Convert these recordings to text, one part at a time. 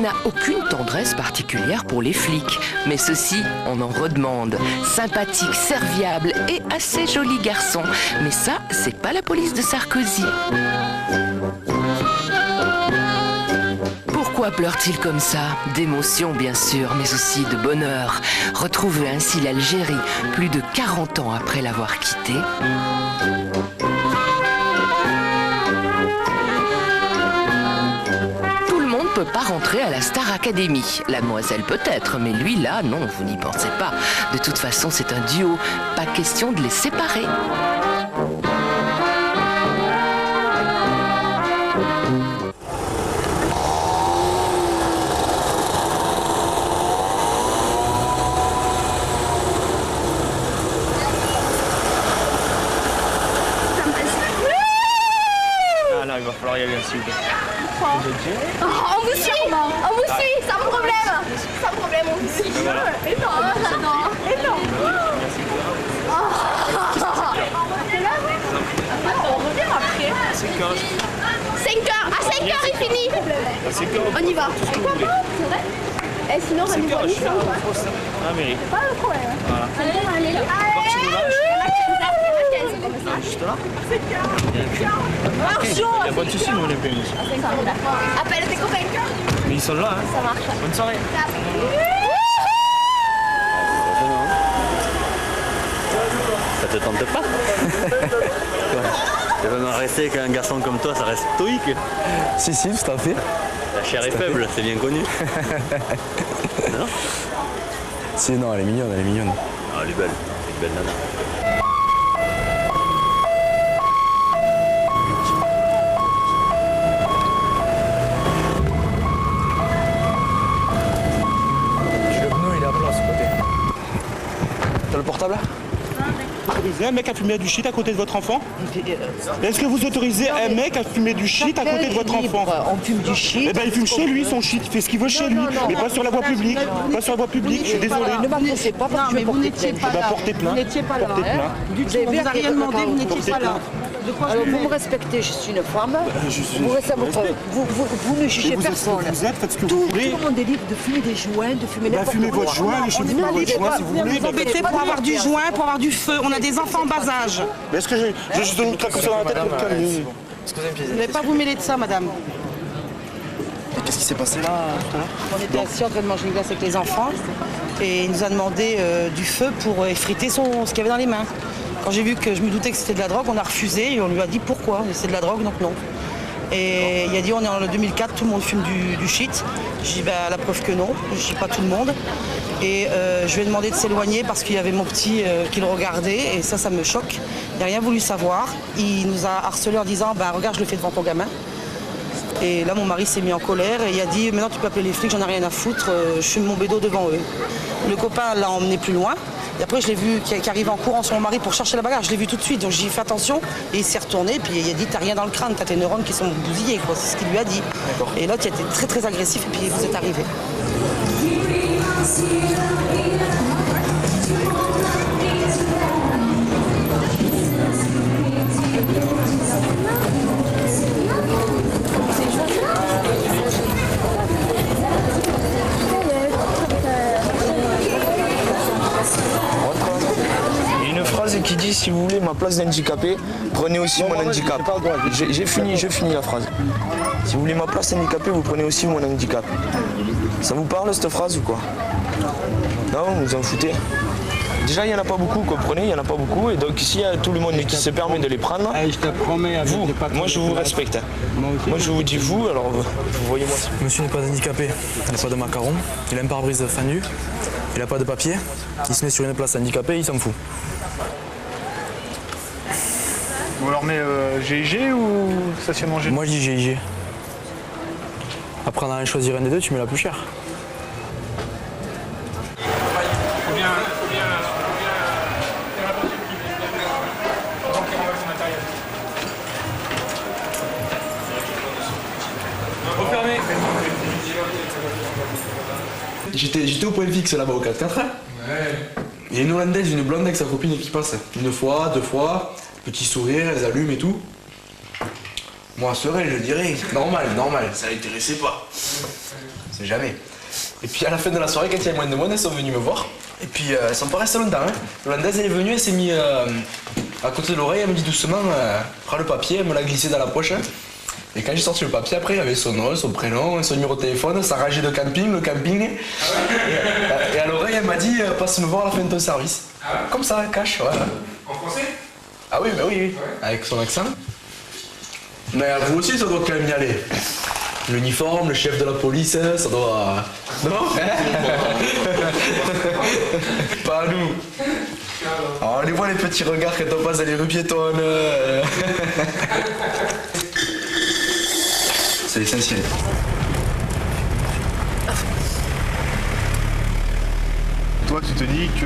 n'a aucune tendresse particulière pour les flics. Mais ceux-ci, on en redemande. Sympathique, serviable et assez joli garçon. Mais ça, c'est pas la police de Sarkozy. Pourquoi pleure-t-il comme ça? D'émotion bien sûr, mais aussi de bonheur. Retrouver ainsi l'Algérie plus de 40 ans après l'avoir quittée. Tout le monde ne peut pas rentrer à la Star Academy. La demoiselle peut-être, mais lui là, non, vous n'y pensez pas. De toute façon, c'est un duo. Pas question de les séparer. Il va falloir y aller aussi. On vous suit, sans problème. Sans problème, on vous suit. Et non, j'adore. Et non. Attends, on revient après. 5 heures. 5 heures. À 5 heures, il finit. On y va. C'est vrai? Et sinon, on y va. Je suis là, à la mairie. Pas le problème. Voilà. Allez. Juste là. Marchons. Il n'y a pas de soucis, nous on est bien. Appelle tes copains. Mais ils sont là, hein. Ça marche. Bonne soirée. Ça te tente pas? Tu vas m'en rester qu'un garçon comme toi, ça reste stoïque. Si, tout à fait. La chair est faible, c'est bien connu. Non? Si, non, elle est mignonne, elle est mignonne. Ah, elle est belle, c'est une belle nana. T'as le portable? Un mec a fumé du shit à côté de votre enfant? Est-ce que vous autorisez un mec à fumer du shit à côté de votre enfant? On fume du shit. Eh ben il fume chez lui son shit, il fait ce qu'il veut chez lui, mais pas sur la voie publique. Pas sur la voie publique, je suis désolé. Ne m'agressez pas parce que vous n'étiez pas là. Portez plainte. Vous n'étiez pas là. Portez plainte. Vous n'avez rien demandé, vous n'étiez pas là. Alors vous me respectez, je suis une femme. Vous ne jugez personne. Vous êtes, faites ce que Tout vous voulez. le monde est libre de fumer des joints, de fumer n'importe quoi. Fumez votre joint, laissez-vous fumer votre joint si vous voulez. Vous embêtez pour avoir du joint, pour avoir du feu. On a des enfants en bas âge. Mais est-ce que j'ai juste donné une claque comme ça dans la tête pour me calmer? Vous n'allez pas vous mêler de ça, madame. Qu'est-ce qui s'est passé là? On était assis en train de manger une glace avec les enfants et il nous a demandé du feu pour effriter ce qu'il y avait dans les mains. Quand j'ai vu que je me doutais que c'était de la drogue, on a refusé et on lui a dit pourquoi. C'est de la drogue, donc non. Et il a dit on est en 2004, tout le monde fume du shit. J'ai dit la preuve que non, je dis pas tout le monde. Et je lui ai demandé de s'éloigner parce qu'il y avait mon petit qui le regardait et ça me choque. Il n'a rien voulu savoir. Il nous a harcelé en disant regarde, je le fais devant ton gamin. Et là mon mari s'est mis en colère et il a dit maintenant tu peux appeler les flics, j'en ai rien à foutre, je fume mon bédo devant eux. Le copain l'a emmené plus loin. Et après, je l'ai vu qui arrive en courant sur mon mari pour chercher la bagarre. Je l'ai vu tout de suite, donc j'ai dit fais attention. Et il s'est retourné, puis il a dit t'as rien dans le crâne, t'as tes neurones qui sont bousillés, quoi. C'est ce qu'il lui a dit. Et l'autre, il était très très agressif, et puis vous êtes arrivé. Qui dit si vous voulez ma place d'handicapé, prenez aussi mon handicap. J'ai fini la phrase. Si vous voulez ma place handicapée, vous prenez aussi mon handicap. Ça vous parle cette phrase ou quoi? Non, vous vous en foutez. Déjà il n'y en a pas beaucoup, comprenez, il n'y en a pas beaucoup. Et donc s'il y a tout le monde qui se permet de les prendre, je te promets, vous, moi je vous respecte. Moi je vous dis vous, alors vous voyez-moi. Monsieur n'est pas handicapé, il n'a pas de macaron, il a un pare-brise fendu, il n'a pas de papier, il se met sur une place handicapée, il s'en fout. On leur met GIG ou stationnement G? Moi je dis GIG. Après on a à choisir un des deux, tu mets la plus chère. Refermé. J'étais au point fixe là-bas au 4-4. Ouais. Il y a une Hollandaise, une blonde avec sa copine qui passe. Une fois, deux fois, petit sourire, elles allument et tout. Moi serein, je dirais, normal, ça l'intéressait pas. c'est jamais. Et puis à la fin de la soirée, quand il y avait moins de monde, elles sont venues me voir. Et puis elles sont pas restées longtemps. Hein. L'Hollandaise, elle est venue, elle s'est mise à côté de l'oreille, elle me dit doucement, prends le papier, elle me l'a glissé dans la poche. Et quand j'ai sorti le papier, après, il y avait son nom, son prénom, son numéro de téléphone, sa rangée de camping, le camping. Et à l'oreille, elle m'a dit, passe me voir à la fin de ton service. Comme ça, cash, voilà. En français? Ah oui, bah oui, oui, avec son accent. Mais vous aussi, ça doit quand même y aller. L'uniforme, le chef de la police, ça doit... Non? Pas à nous. Alors, on les voit les petits regards quand on passe dans les rues piétonnes. C'est essentiel. Toi, tu te dis que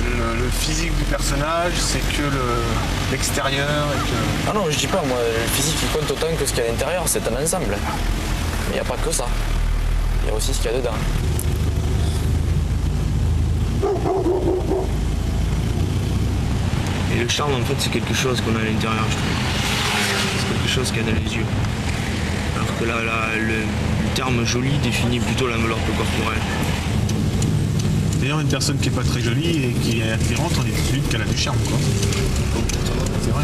le physique du personnage, c'est que l'extérieur et que... Ah non, je dis pas, moi, le physique il compte autant que ce qu'il y a à l'intérieur, c'est un ensemble. Mais il n'y a pas que ça. Il y a aussi ce qu'il y a dedans. Et le charme, en fait, c'est quelque chose qu'on a à l'intérieur, je trouve. C'est quelque chose qu'il y a dans les yeux. Alors que là, le terme joli définit plutôt l'enveloppe corporelle. D'ailleurs, une personne qui n'est pas très jolie et qui est attirante, on est tout de suite qu'elle a du charme, quoi. C'est vrai.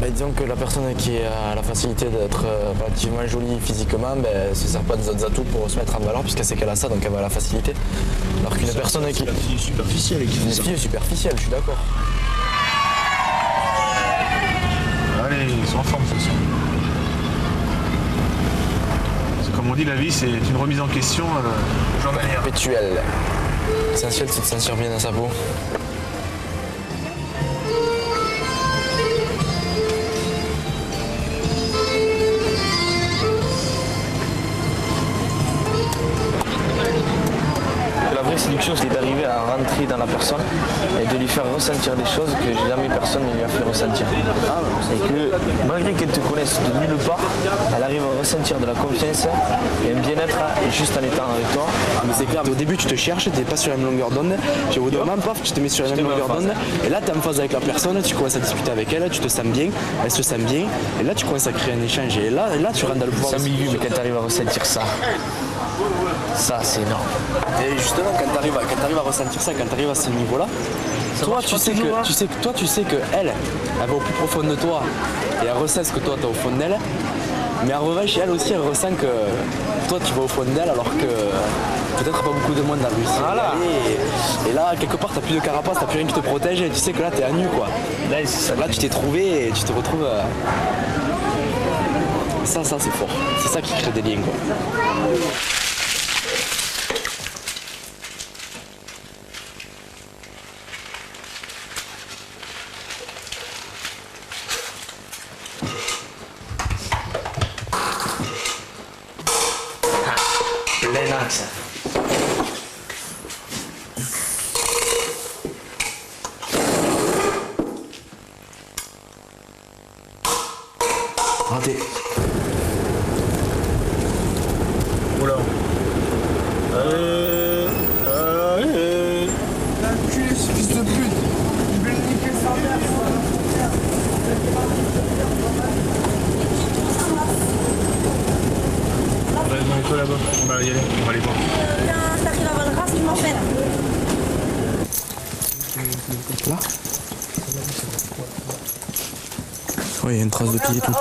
Ben, disons que la personne qui a la facilité d'être relativement jolie physiquement, ben, se sert pas des autres atouts pour se mettre en valeur puisqu'elle sait qu'elle a ça, donc elle va la facilité. Alors qu'une personne qui... C'est la fille superficielle qui fait ça. Une fille superficielle, je suis d'accord. Allez, ils sont en forme ce soir. Comme on dit, la vie, c'est une remise en question journalière. Perpétuelle. L'essentiel, c'est de se sentir bien dans sa peau. La vraie séduction, c'est d'arriver à rentrer dans la personne et de lui faire ressentir des choses que jamais personne ne lui a fait ressentir. Et que malgré qu'elle te connaisse de nulle part, elle arrive à ressentir de la confiance et un bien-être juste en étant avec toi. Mais c'est clair, au début tu te cherches, tu n'es pas sur la même longueur d'onde, puis au bout d'un moment, paf, tu te mets sur la même longueur d'onde, et là tu es en phase avec la personne, tu commences à discuter avec elle, tu te sens bien, elle se sent bien, et là tu commences à créer un échange, et là tu rentres dans le pouvoir. C'est ambigu, mais quand tu arrives à ressentir ça, c'est énorme. Et justement, quand tu arrives à ressentir ça, quand tu arrives à ce niveau-là, toi tu sais que elle va au plus profond de toi et elle ressent ce que toi tu as au fond d'elle, mais en revanche elle aussi elle ressent que toi tu vas au fond d'elle alors que peut-être pas beaucoup de monde a réussi. Voilà. Et là quelque part t'as plus de carapace, t'as plus rien qui te protège et tu sais que là t'es à nu quoi. Là tu t'es trouvé et tu te retrouves. Ça c'est fort. C'est ça qui crée des liens quoi. Plein axe. Raté. Oula. L'enculé, ce fils de pute. Il veut le niquer sa mère. Toi là-bas, on va y aller, on va aller voir. T'arrives à avoir le grâce, tu m'appelles. Là. Oui, il y a une trace de pied et tout.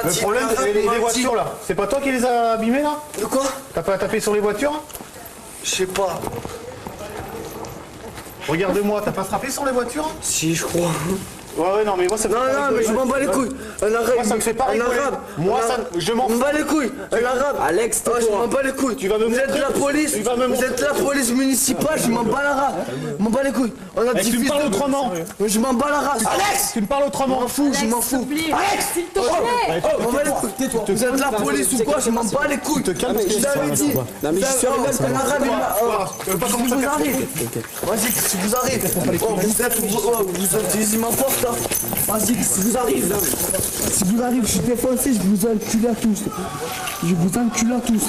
Le problème, c'est les voitures là. C'est pas toi qui les as abîmées là? De quoi? T'as pas tapé sur les voitures? Je sais pas. Regarde-moi, t'as pas frappé sur les voitures? Si, je crois. Ouais, non, mais moi ça me fait Non, mais je m'en bats les couilles. Un arabe. Moi ça me fait pas rigoler. Moi ça, je m'en bats les couilles. Un arabe. Alex, toi. Je m'en bats les couilles. Tu vas me Vous êtes la police. Vous êtes la police municipale. Je m'en bats la race. Je m'en bats les couilles. On a tu me parles autrement. Je m'en bats la race. Alex, tu me parles autrement. Je m'en fous, je m'en fous. Alex, s'il te plaît. Je m'en bats les couilles. Vous êtes la police ou quoi? Je m'en bats les couilles. Je l'avais dit. Non mais je suis un arabe. Vas-y, si vous arrivez. Vous êtes quasiment fort. putain. Vas-y, si vous arrive, je suis défoncé, je vous encule à tous. Je vous encule à tous.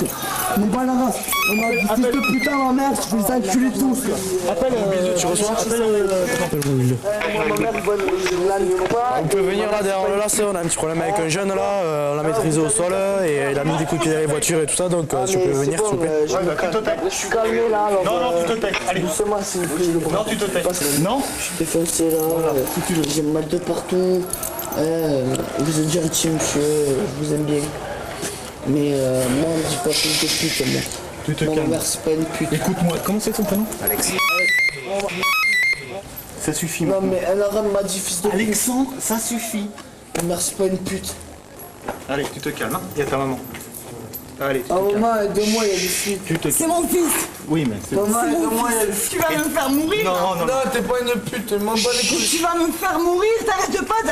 Mon bas la race. On a dit fils de putain, ma mère, je vais les enculer tous. Appelle, tu reçois. On peut venir là derrière le lacet, on a un petit problème avec un jeune là, on l'a maîtrisé au sol et il a mis des coups de pied dans les voitures et tout ça, donc si tu peux venir s'il vous plaît. Je suis calmé là. Non, tu te tais. Allez. Doucement s'il vous plaît. Non, tu te tais. Non. Je suis défoncé là. J'ai mal de partout. Vous êtes gentil monsieur, je vous aime bien. Mais moi on me dit pas fils de pute moi. Tu te Ma calmes. mère c'est pas une pute. Écoute-moi, comment c'est ton prénom? Alex. Ça suffit. Non mais un arabe m'a dit fils de pute. Alexandre, ça suffit. Ma mère c'est pas une pute. Allez, tu te calmes, hein. Il y a ta maman. Allez, tu te calmes. Maman aide-moi, il y a des filles. C'est mon fils. Oui, mais c'est... Maman aide-moi, il y a des Tu filles. vas me faire mourir. Non, t'es pas une pute, m'en bats les couilles. Tu vas me faire mourir. T'arrêtes pas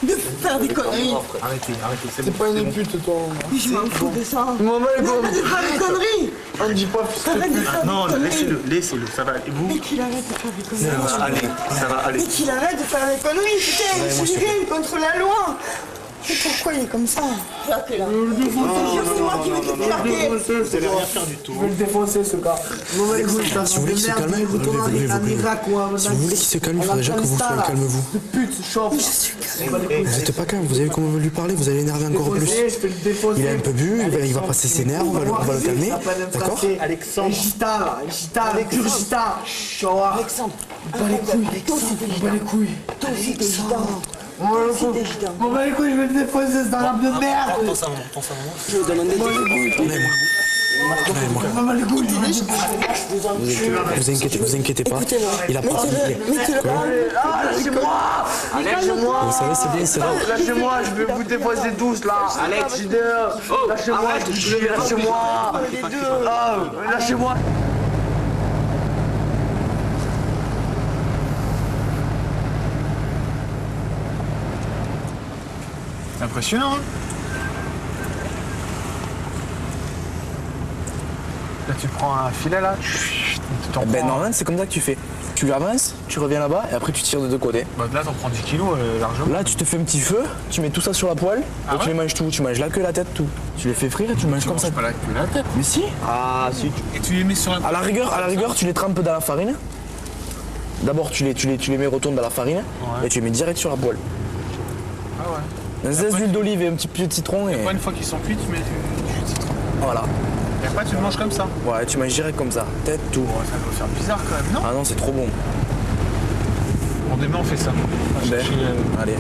de faire des conneries. Arrêtez, c'est T'es bon. pas une pute toi. Je m'en fous de ça. Maman elle Arrête de faire des conneries. on me dit pas fils de Arrête de pute. faire Non, des conneries. laissez-le, ça va. Et vous? Mais qu'il arrête de faire des conneries. Ça va aller, ça va aller. Mais qu'il arrête de faire des conneries, putain, je suis rien contre la loi. Mais pourquoi il est comme ça? Jacques est là. Je te jure, c'est moi qui vais te plaquer. Vous allez rien faire du tout. Je vais le défoncer ce gars. Maman écoute, t'as Si vous voulez qu'il se calme, levez-vous. Si vous voulez qu'il se calme, il faudrait déjà que vous soyez calme-vous. De pute, chauffe. Vous êtes pas calme, vous avez comment lui parler, vous allez l'énerver encore plus. Il a un peu bu, il va passer ses nerfs, on va le calmer, d'accord? Alexandre. Gita là, Gita, pur Gita. Chaua. Alexandre. Bats les couilles. Bats les couilles. Toi aussi, t'es gitan. Bon bah les couilles, je vais le défoncer, c'est un rap de merde. Pense à maman. Je vais demander des Maman les couilles, Vous inquiétez pas, il a pas... lâchez-moi. Lâchez-moi. Vous savez, c'est bien, c'est vrai. Lâchez-moi, je vais vous défoncer tous là. Alex, leader. Lâchez-moi, lâchez-moi. Lâchez-moi. C'est impressionnant, hein? Là, tu prends un filet, là, tu t'en Ben prends... normalement c'est comme ça que tu fais. Tu avances, tu reviens là-bas et après tu tires de deux côtés. Bah, là, t'en prends 10 kilos largement. Là tu te fais un petit feu, tu mets tout ça sur la poêle et tu les manges tout. Tu manges la queue, la tête, tout. Tu les fais frire et tu manges comme ça. Pas la queue, la tête. Mais si. Ah, si. Et tu les mets sur la... À la rigueur, tu les trempes dans la farine. D'abord tu les mets retournes dans la farine et tu les mets direct sur la poêle. Ah ouais. Un zeste d'huile d'olive et un petit pied de citron et... Pas une fois qu'ils sont cuits, tu mets du citron. Voilà. Et après, tu le manges comme ça. Ouais, tu manges direct comme ça. Tête, tout. Ouais, ça doit faire bizarre quand même, non? Ah non, c'est trop bon. Bon, demain, on fait ça. On va Ben, chercher, allez.